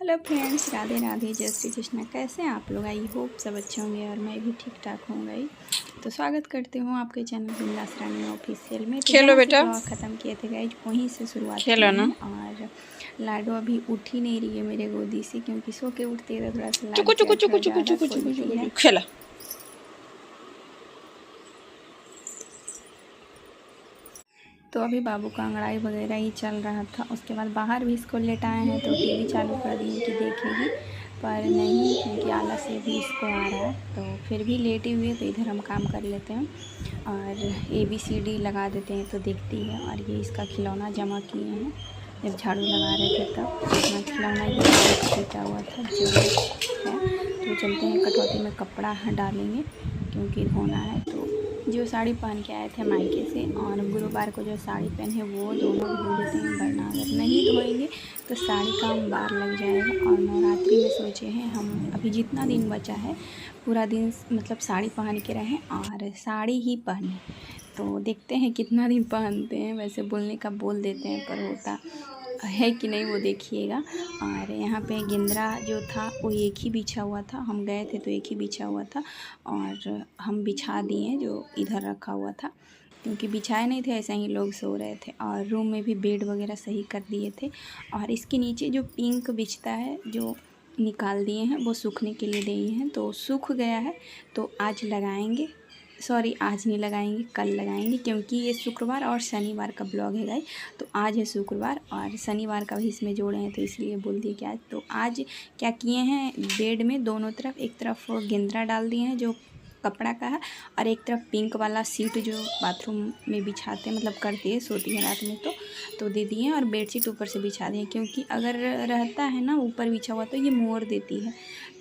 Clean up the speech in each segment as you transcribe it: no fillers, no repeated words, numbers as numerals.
Hello friends, Radhe Radhe, जय श्री कृष्णा। कैसे हैं आप लोग? आई होप सब अच्छे होंगे और मैं भी ठीक ठाक हूँ गई। तो स्वागत करती हूँ आपके चैनल बिंदास रानी ऑफिशियल में। तो खेलो जहाँ बेटा, से ब्लॉग ख़त्म किए थे गाइज वहीं से शुरुआत खेलो किए ना। हैं। और लाडो अभी उठ ही नहीं रही है मेरे गोदी से, क्योंकि सो के उठती है तो थोड़ा सा लाड चुकु चुकु प्यार चुकु थोड़ा चुकु ज़्यादा चुकु चुकु खोलती चुकु है। चुकु खेला। तो अभी बाबू का अंगड़ाई वगैरह ही चल रहा था। उसके बाद बाहर भी इसको लेटाए हैं तो टीवी चालू कर दिए कि देखेगी, पर नहीं, क्योंकि आलस से भी इसको आ रहा है। तो फिर भी लेटे हुए तो इधर हम काम कर लेते हैं और ABCD लगा देते हैं तो देखती है। और ये इसका खिलौना जमा किए हैं, जब झाड़ू लगा रहे थे तब अपना खिलौना ये छीटा हुआ था जो है। तो चलते हैं कटौती में कपड़ा डालेंगे क्योंकि धोना है। तो जो साड़ी पहन के आए थे मायके से, और गुरुवार को जो साड़ी पहने वो दोनों धो देते हैं, वरना अगर नहीं धोएंगे तो साड़ी का अंबार लग जाएगा। और नवरात्रि में सोचे हैं हम अभी जितना दिन बचा है पूरा दिन मतलब साड़ी पहन के रहें और साड़ी ही पहने। तो देखते हैं कितना दिन पहनते हैं। वैसे बोलने का बोल देते हैं पर होता है कि नहीं वो देखिएगा। और यहाँ पे गेंद्रा जो था वो एक ही बिछा हुआ था, हम गए थे तो एक ही बिछा हुआ था और हम बिछा दिए जो इधर रखा हुआ था, क्योंकि बिछाए नहीं थे, ऐसे ही लोग सो रहे थे। और रूम में भी बेड वगैरह सही कर दिए थे। और इसके नीचे जो पिंक बिछता है जो निकाल दिए हैं वो सूखने के लिए दिए हैं, तो सूख गया है। तो आज लगाएंगे, सॉरी आज नहीं लगाएंगे, कल लगाएंगे, क्योंकि ये शुक्रवार और शनिवार का ब्लॉग है गाइस। तो आज है शुक्रवार और शनिवार का भी इसमें जोड़े हैं, तो इसलिए बोल दिए कि आज। तो आज क्या किए हैं, बेड में दोनों तरफ, एक तरफ गेंद्रा डाल दिए हैं जो कपड़ा का है, और एक तरफ पिंक वाला सीट जो बाथरूम में बिछाते हैं, मतलब करती है सोती है रात में तो दे दिए हैं। और बेडशीट ऊपर से बिछा दिए, क्योंकि अगर रहता है ना ऊपर बिछा हुआ तो ये मोड़ देती है,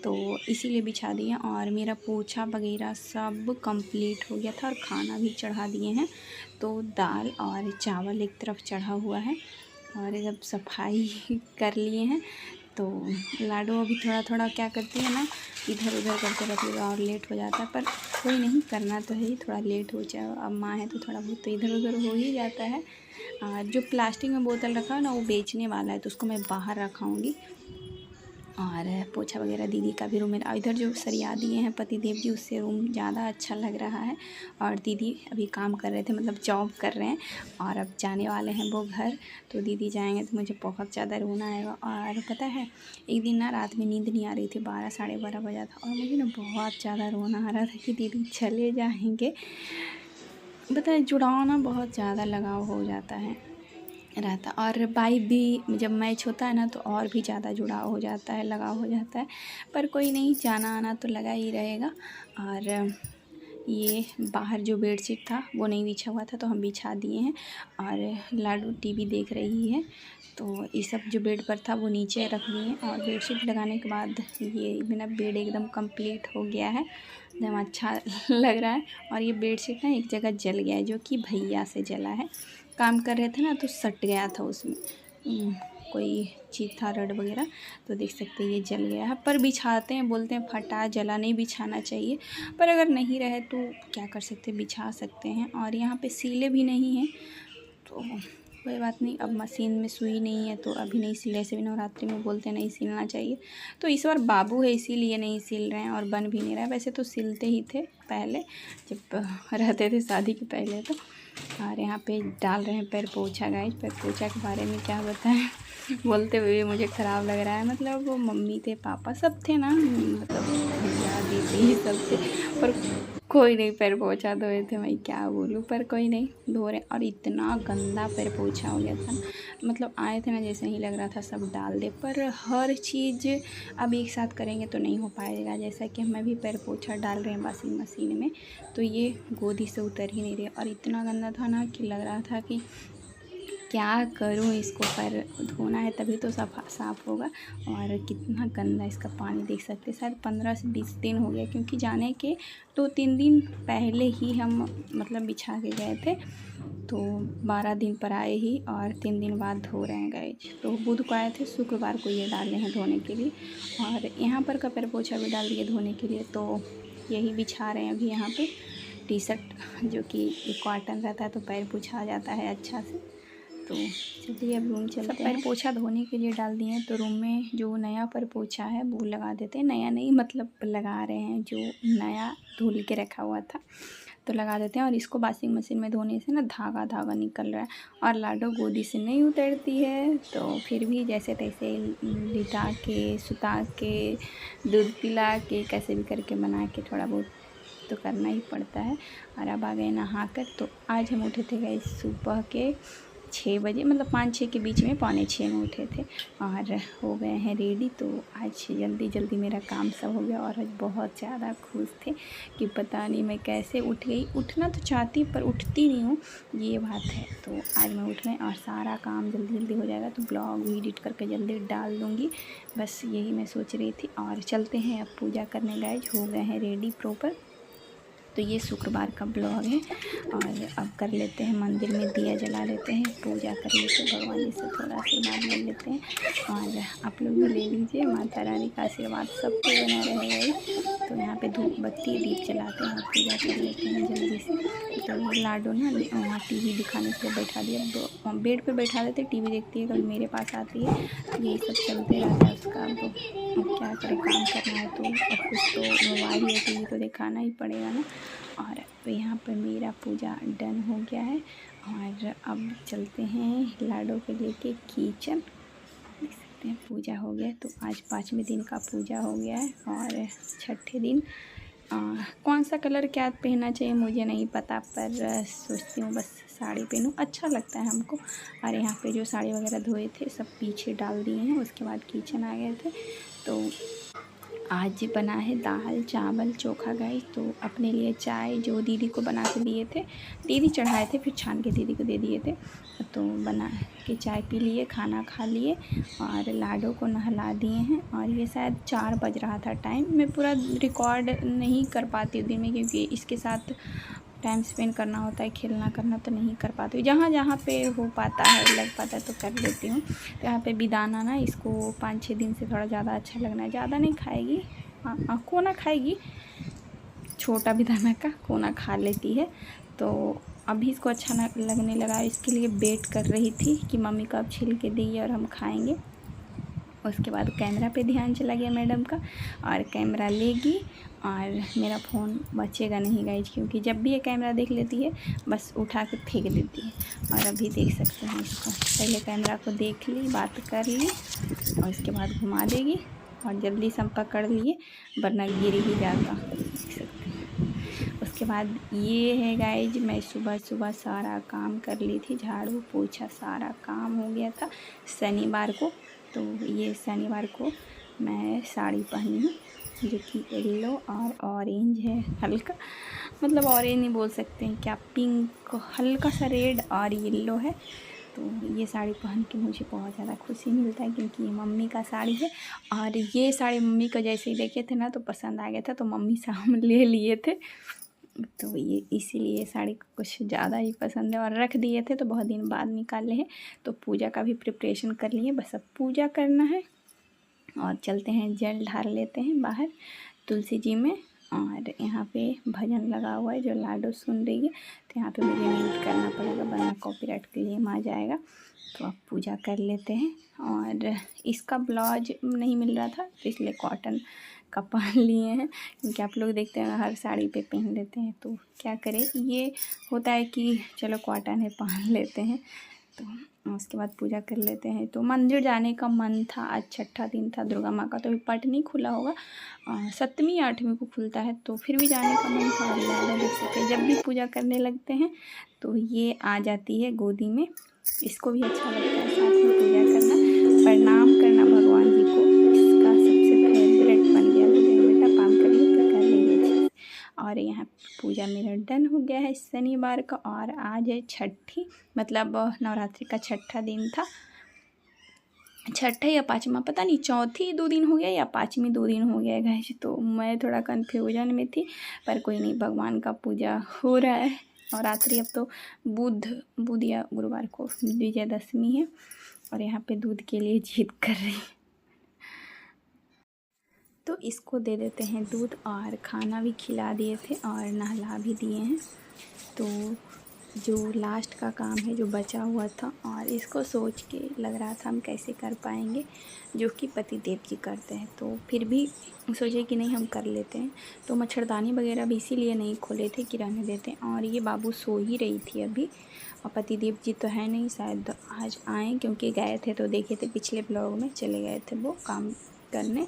तो इसीलिए बिछा दिए। और मेरा पोछा वगैरह सब कंप्लीट हो गया था और खाना भी चढ़ा दिए हैं। तो दाल और चावल एक तरफ चढ़ा हुआ है और जब सफाई कर लिए हैं तो लाडो अभी थोड़ा थोड़ा क्या करती है ना, इधर उधर करते रहती है और लेट हो जाता है। पर कोई नहीं, करना तो है ही, थोड़ा लेट हो जाए, अब माँ है तो थोड़ा बहुत तो इधर उधर हो ही जाता है। जो प्लास्टिक में बोतल रखा है ना वो बेचने वाला है, तो उसको मैं बाहर रखाऊंगी। और पोछा वगैरह दीदी का भी रूम है, इधर जो सरिया दिए हैं पति देव जी, उससे रूम ज़्यादा अच्छा लग रहा है। और दीदी अभी काम कर रहे थे, मतलब जॉब कर रहे हैं और अब जाने वाले हैं वो घर। तो दीदी जाएंगे तो मुझे बहुत ज़्यादा रोना आएगा। और पता है एक दिन ना रात में नींद नहीं आ रही थी, 12 साढ़े 12 बजा था और मुझे ना बहुत ज़्यादा रोना आ रहा था कि दीदी चले जाएंगे। बताए जुड़ाव ना बहुत ज़्यादा लगाव हो जाता है रहता। और बाई भी जब मैच होता है ना तो और भी ज़्यादा जुड़ाव हो जाता है, लगाव हो जाता है। पर कोई नहीं, जाना आना तो लगा ही रहेगा। और ये बाहर जो बेडशीट था वो नहीं बिछा हुआ था तो हम बिछा दिए हैं। और लाडू टीवी देख रही है, तो ये सब जो बेड पर था वो नीचे रख दिए। और बेडशीट लगाने के बाद ये मेरा बेड एकदम कंप्लीट हो गया है, एकदम अच्छा लग रहा है। और ये बेडशीट ना एक जगह जल गया है, जो कि भैया से जला है। काम कर रहे थे ना तो सट गया था उसमें कोई चीज़ था, रड वगैरह, तो देख सकते हैं ये जल गया है। पर बिछाते हैं, बोलते हैं फटा जला नहीं बिछाना चाहिए, पर अगर नहीं रहे तो क्या कर सकते, बिछा सकते हैं। और यहाँ पे सीले भी नहीं हैं तो कोई बात नहीं, अब मशीन में सुई नहीं है तो अभी नहीं सिले। ऐसे भी नवरात्रि में बोलते हैं नहीं सिलना चाहिए, तो इस बार बाबू है इसीलिए नहीं सिल रहे हैं और बन भी नहीं रहा है। वैसे तो सिलते ही थे पहले, जब रहते थे शादी के पहले तो। और यहाँ पे डाल रहे हैं पैर पोछा गाइस। पैर पोछा के बारे में क्या बताएं, बोलते हुए मुझे ख़राब लग रहा है। मतलब वो मम्मी थे, पापा सब थे ना, मतलब भैया दीदी सब थे, पर कोई नहीं पैर पोछा धोए थे, मैं क्या बोलूँ। पर कोई नहीं धो रहे। और इतना गंदा पैर पोछा हो गया था ना, मतलब आए थे ना जैसे ही लग रहा था सब डाल दे। पर हर चीज़ अब एक साथ करेंगे तो नहीं हो पाएगा। जैसा कि हमें भी पैर पोछा डाल रहे हैं वॉशिंग मशीन में, तो ये गोदी से उतर ही नहीं रहे। और इतना गंदा था ना कि लग रहा था कि क्या करूँ इसको, पर धोना है तभी तो साफ़ होगा। और कितना गंदा इसका पानी देख सकते हैं। शायद 15 से 20 दिन हो गया, क्योंकि जाने के 2-3 दिन पहले ही हम मतलब बिछा के गए थे, तो 12 दिन पर आए ही और 3 दिन बाद धो रहे हैं गए। तो बुध को आए थे, शुक्रवार को ये डाले हैं धोने के लिए। और यहाँ पर का पैर पोछा भी डाल दिए धोने के लिए, तो यही बिछा रहे हैं अभी यहाँ पे। टी शर्ट जो कि कॉटन रहता है तो पैर पोछा जाता है अच्छा से। तो चलिए अब रूम चलते हैं। पैर पोछा धोने के लिए डाल दिए हैं, तो रूम में जो नया पर पोछा है वो लगा देते हैं। नया नहीं मतलब लगा रहे हैं, जो नया धुल के रखा हुआ था तो लगा देते हैं। और इसको वॉशिंग मशीन में धोने से ना धागा धागा निकल रहा है, और लाडो गोदी से नहीं उतरती है, तो फिर भी जैसे तैसे लिटा के सुता के दूध पिला के कैसे भी करके बना के थोड़ा बहुत तो करना ही पड़ता है। और अब आ गए नहा कर। तो आज हम उठे थे गए सुबह के 6 बजे, मतलब 5-6 के बीच में, 5:45 में उठे थे और हो गए हैं रेडी। तो आज जल्दी जल्दी मेरा काम सब हो गया और आज बहुत ज़्यादा खुश थे कि पता नहीं मैं कैसे उठ गई। उठना तो चाहती पर उठती नहीं हूँ, ये बात है। तो आज मैं उठ गई और सारा काम जल्दी जल्दी हो जाएगा, तो ब्लॉग भी एडिट करके जल्दी डाल दूँगी। बस यही मैं सोच रही थी। और चलते हैं अब पूजा करने गए, हो गए हैं रेडी प्रॉपर। तो ये शुक्रवार का ब्लॉग है और अब कर लेते हैं, मंदिर में दिया जला लेते हैं, पूजा कर लेते हैं, भगवान जी से थोड़ा आशीर्वाद ले लेते हैं। और आप लोग भी ले लीजिए, माता रानी का आशीर्वाद सब पे बना रहेगा। तो यहाँ पे धूप बत्ती दीप जलाते हैं और पूजा कर लेते हैं जल्दी से। तो लाडो ना वहाँ टीवी दिखाने के लिए बैठा दिया, बेड पर बैठा देते, टीवी देखती है, कभी मेरे पास आती है, यही सब चलते रहता है उसका। अब क्या करें, काम करना है तो अब कुछ तो मोबाइल या टीवी तो दिखाना ही पड़ेगा ना। और यहाँ पर मेरा पूजा डन हो गया है और अब चलते हैं लाडो को लेके किचन। देख सकते हैं पूजा हो गया। तो आज 5वें दिन का पूजा हो गया है और 6ठे दिन कौन सा कलर क्या पहनना चाहिए मुझे नहीं पता, पर सोचती हूँ बस साड़ी पहनूँ, अच्छा लगता है हमको। और यहाँ पे जो साड़ी वगैरह धोए थे सब पीछे डाल दिए हैं। उसके बाद किचन आ गए थे। तो आज बना है दाल चावल चोखा गाइस। तो अपने लिए चाय जो दीदी को बना के दिए थे, दीदी चढ़ाए थे, फिर छान के दीदी को दे दिए थे। तो बना के चाय पी लिए, खाना खा लिए और लाडो को नहला दिए हैं। और ये शायद 4 बज रहा था टाइम। मैं पूरा रिकॉर्ड नहीं कर पाती हूँ दिन में, क्योंकि इसके साथ टाइम स्पेंड करना होता है, खेलना करना तो नहीं कर पाती हूँ। जहाँ जहाँ पे हो पाता है, लग पाता है तो कर लेती हूँ। तो यहाँ पे बिदाना ना इसको 5-6 दिन से थोड़ा ज़्यादा अच्छा लगना है, ज़्यादा नहीं खाएगी, हाँ कोना खाएगी, छोटा बिदाना का कोना खा लेती है। तो अभी इसको अच्छा लगने लगा, इसके लिए वेट कर रही थी कि मम्मी कब छिल के दी और हम खाएँगे। उसके बाद कैमरा पे ध्यान चला गया मैडम का, और कैमरा लेगी और मेरा फ़ोन बचेगा नहीं गाइज, क्योंकि जब भी ये कैमरा देख लेती है बस उठा के फेंक देती है। और अभी देख सकते हैं इसको, पहले कैमरा को देख ली, बात कर ली और उसके बाद घुमा देगी और जल्दी से हम पकड़ लिए, वरना गिर ही जाता। देख सकते हैं। उसके बाद ये है गाइज, मैं सुबह सुबह सारा काम कर ली थी, झाड़ू पोछा सारा काम हो गया था शनिवार को। तो ये शनिवार को मैं साड़ी पहनी हूँ जो कि येलो और ऑरेंज है, हल्का मतलब ऑरेंज नहीं बोल सकते हैं, क्या पिंक, हल्का सा रेड और येलो है। तो ये साड़ी पहन के मुझे बहुत ज़्यादा खुशी मिलता है, क्योंकि ये मम्मी का साड़ी है। और ये साड़ी मम्मी को जैसे ही देखे थे ना तो पसंद आ गया था, तो मम्मी से हम ले लिए थे। तो ये इसीलिए साड़ी कुछ ज़्यादा ही पसंद है, और रख दिए थे तो बहुत दिन बाद निकाले हैं। तो पूजा का भी प्रिपरेशन कर लिए, बस अब पूजा करना है और चलते हैं, जल ढार लेते हैं बाहर तुलसी जी में। और यहाँ पे भजन लगा हुआ है जो लाडो सुन रही है, तो यहाँ पे मुझे म्यूट करना पड़ेगा वरना कॉपीराइट क्लेम आ जाएगा। तो अब पूजा कर लेते हैं। और इसका ब्लाउज नहीं मिल रहा था तो इसलिए कॉटन का पहन लिए हैं, क्योंकि आप लोग देखते हैं हर साड़ी पे पहन लेते हैं, तो क्या करें, ये होता है कि चलो कॉटन है पहन लेते हैं। तो उसके बाद पूजा कर लेते हैं। तो मंदिर जाने का मन था, आज 6ठा दिन था दुर्गा माँ का, तो अभी पट नहीं खुला होगा, 7वीं 8वीं को खुलता है, तो फिर भी जाने का मन था। और देख सकते हैं जब भी पूजा करने लगते हैं तो ये आ जाती है गोदी में, इसको भी अच्छा लगता है साथ में पूजा करना, प्रणाम करना भगवान जी को, इसका सबसे फेवरेट बन गया। बेटा काम करिए तो कर लीजिए अच्छे से। और यहाँ पूजा मेरा डन हो गया है शनिवार का, और आज है 6ठी, मतलब नवरात्रि का 6ठा दिन था, 6ठा या 5वां पता नहीं, चौथी 2 दिन हो गया या 5वीं 2 दिन हो गया गाइस। तो मैं थोड़ा कन्फ्यूजन में थी, पर कोई नहीं, भगवान का पूजा हो रहा है। और रात्रि अब तो बुध या गुरुवार को विजयदशमी है, और यहाँ पे दूध के लिए जिद कर रही है, तो इसको दे देते हैं दूध। और खाना भी खिला दिए थे और नहला भी दिए हैं। तो जो लास्ट का काम है जो बचा हुआ था, और इसको सोच के लग रहा था हम कैसे कर पाएंगे, जो कि पति देव जी करते हैं। तो फिर भी सोचे कि नहीं हम कर लेते हैं। तो मच्छरदानी वगैरह भी इसीलिए नहीं खोले थे कि रहने देते हैं। और ये बाबू सो ही रही थी अभी, और पति देव जी तो है नहीं, शायद आज आए, क्योंकि गए थे तो देखे थे पिछले ब्लॉग में, चले गए थे वो काम करने।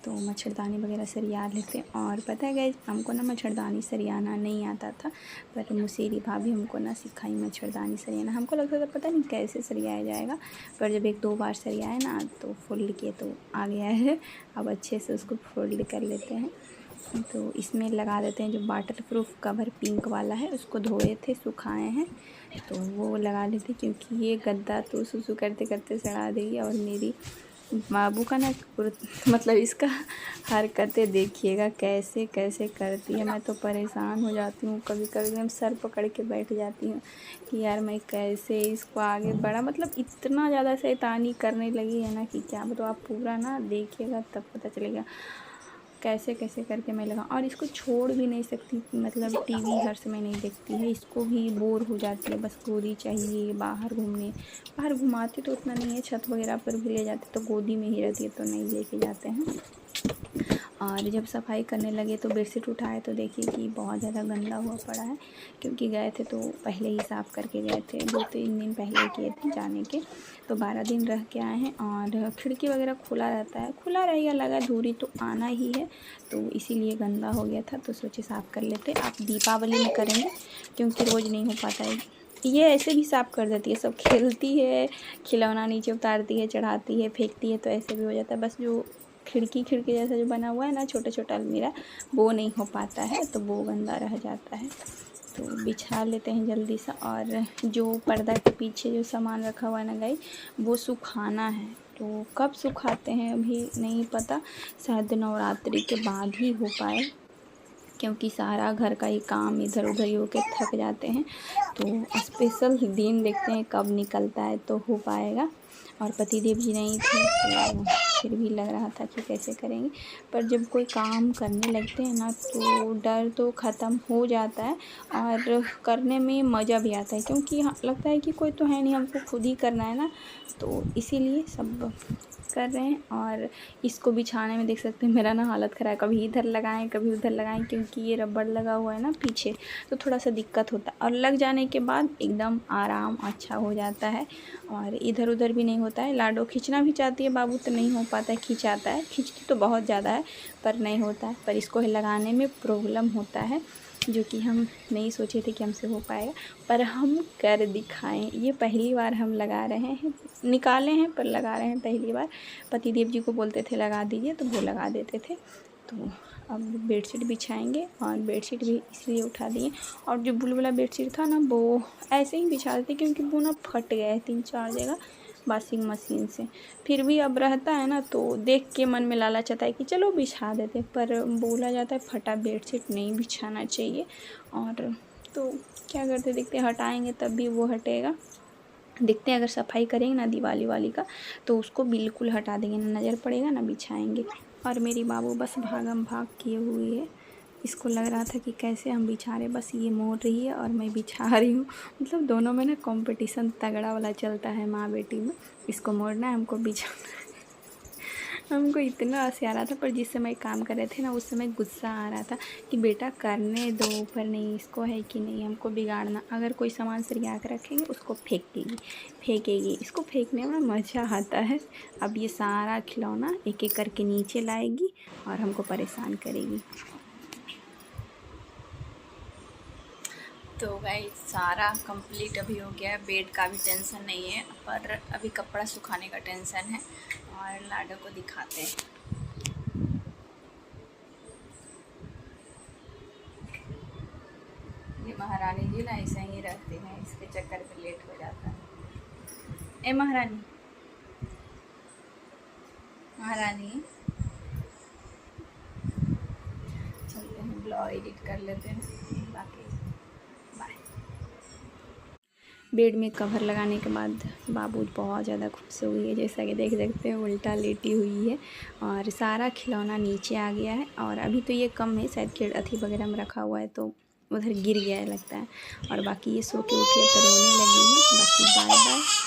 तो मच्छरदानी वगैरह सरिया लेते। और पता है गाइस, हमको ना मच्छरदानी सरियाना नहीं आता था, पर मुसेरी भाभी हमको ना सिखाई मच्छरदानी सरियाना। हमको लगता था पता नहीं कैसे सरियाया जाएगा, पर जब 1-2 बार सरियाए ना तो फोल्ड किए तो आ गया है। अब अच्छे से उसको फोल्ड कर लेते हैं। तो इसमें लगा देते हैं, जो वाटर प्रूफ कवर पिंक वाला है उसको धोए थे, सुखाए हैं, तो वो लगा लेते, क्योंकि ये गद्दा तो सुसु करते करते सड़ा देगी। और मेरी बाबू का ना मतलब इसका हरकतें देखिएगा कैसे कैसे करती है। मैं तो परेशान हो जाती हूँ, कभी कभी मैं सर पकड़ के बैठ जाती हूँ कि यार मैं कैसे इसको आगे बढ़ा। मतलब इतना ज़्यादा शैतानी करने लगी है ना कि क्या बताओ। आप पूरा ना देखिएगा तब पता चलेगा कैसे कैसे करके मैं लगा। और इसको छोड़ भी नहीं सकती, मतलब टीवी हर समय नहीं देखती है, इसको भी बोर हो जाती है, बस गोदी चाहिए। बाहर घुमाते तो उतना नहीं है, छत वगैरह पर भी ले जाते तो गोदी में ही रहती है, तो नहीं लेके जाते हैं। और जब सफाई करने लगे तो बेडशीट उठाए तो देखिए कि बहुत ज़्यादा गंदा हुआ पड़ा है, क्योंकि गए थे तो पहले ही साफ़ करके गए थे, 2-3 दिन पहले किए थे जाने के, तो 12 दिन रह के आए हैं। और खिड़की वगैरह खुला रहता है, खुला रहेगा, लगा दूरी तो आना ही है, तो इसीलिए गंदा हो गया था, तो सोचे साफ़ कर लेते। आप दीपावली में करेंगे, क्योंकि रोज़ नहीं हो पाता है। ये ऐसे भी साफ़ कर देती है, सब खेलती है, खिलौना नीचे उतारती है, चढ़ाती है, फेंकती है, तो ऐसे भी हो जाता है। बस जो खिड़की जैसा जो बना हुआ है ना छोटा छोटा अलमीरा, वो नहीं हो पाता है, तो वो गंदा रह जाता है। तो बिछा लेते हैं जल्दी से। और जो पर्दा के पीछे जो सामान रखा हुआ है ना गाइस, वो सुखाना है, तो कब सुखाते हैं अभी नहीं पता, शायद नवरात्रि के बाद ही हो पाए, क्योंकि सारा घर का ही काम इधर उधर ही होके थक जाते हैं। तो स्पेशल दिन देखते हैं कब निकलता है तो हो पाएगा। और पति देव जी नहीं थे तो फिर भी लग रहा था कि कैसे करेंगे, पर जब कोई काम करने लगते हैं ना तो डर तो ख़त्म हो जाता है, और करने में मज़ा भी आता है, क्योंकि हाँ लगता है कि कोई तो है नहीं, हमको खुद ही करना है ना, तो इसीलिए सब कर रहे हैं। और इसको बिछाने में देख सकते हैं मेरा ना हालत ख़राब है, कभी इधर लगाएं कभी उधर लगाएं, क्योंकि ये रबड़ लगा हुआ है ना पीछे, तो थोड़ा सा दिक्कत होता है। और लग जाने के बाद एकदम आराम अच्छा हो जाता है, और इधर उधर भी नहीं होता है। लाडो खींचना भी चाहती है बाबू, तो नहीं हो पाता है, खींचाता है, खींचती तो बहुत ज़्यादा है पर नहीं होता है। पर इसको लगाने में प्रॉब्लम होता है, जो कि हम नहीं सोचे थे कि हमसे हो पाएगा, पर हम कर दिखाएं। ये पहली बार हम लगा रहे हैं, निकाले हैं पर लगा रहे हैं पहली बार। पति देव जी को बोलते थे लगा दीजिए तो वो लगा देते थे। तो अब बेडशीट बिछाएंगे, और बेडशीट भी इसलिए उठा दिए। और जो बुलबुला बेडशीट था ना वो ऐसे ही बिछा देते, क्योंकि वो ना फट गया है 3-4 जगह वॉशिंग मशीन से। फिर भी अब रहता है ना तो देख के मन में लालच आता है कि चलो बिछा देते, पर बोला जाता है फटा बेडशीट नहीं बिछाना चाहिए। और तो क्या करते, देखते हटाएंगे तब भी वो हटेगा। देखते हैं अगर सफाई करेंगे ना दिवाली वाली का, तो उसको बिल्कुल हटा देंगे, ना नज़र पड़ेगा ना बिछाएंगे। और मेरी बाबू बस भागम भाग किए हुई है, इसको लग रहा था कि कैसे हम बिछा रहे, बस ये मोड़ रही है और मैं बिछा रही हूँ। मतलब दोनों में ना कंपटीशन तगड़ा वाला चलता है माँ बेटी में, इसको मोड़ना है हमको बिछाना है। हमको इतना हँसी आ रहा था, पर जिस समय काम कर रहे थे ना उस समय गुस्सा आ रहा था कि बेटा करने दो, पर नहीं, इसको है कि नहीं हमको बिगाड़ना। अगर कोई सामान सरिया कर रखेंगे उसको फेंकेगी, इसको फेंकने में मज़ा आता है। अब ये सारा खिलौना एक एक करके नीचे लाएगी और हमको परेशान करेगी। तो गाइस सारा कंप्लीट अभी हो गया है, बेड का भी टेंशन नहीं है, पर अभी कपड़ा सुखाने का टेंशन है। और लाडो को दिखाते हैं। ये महारानी जी ना ऐसे ही रहती हैं, इसके चक्कर में लेट हो जाता है। ए महारानी, महारानी चलते हैं ब्लॉग एडिट कर लेते हैं, बाकी बाय। बेड में कवर लगाने के बाद बाबू बहुत ज़्यादा खुश हुई है, जैसा कि देख सकते हैं उल्टा लेटी हुई है, और सारा खिलौना नीचे आ गया है। और अभी तो ये कम है, शायद अथी वगैरह में रखा हुआ है तो उधर गिर गया है लगता है। और बाकी ये सो के उठी है तो रोने लगी है। बाकी बाय बाय।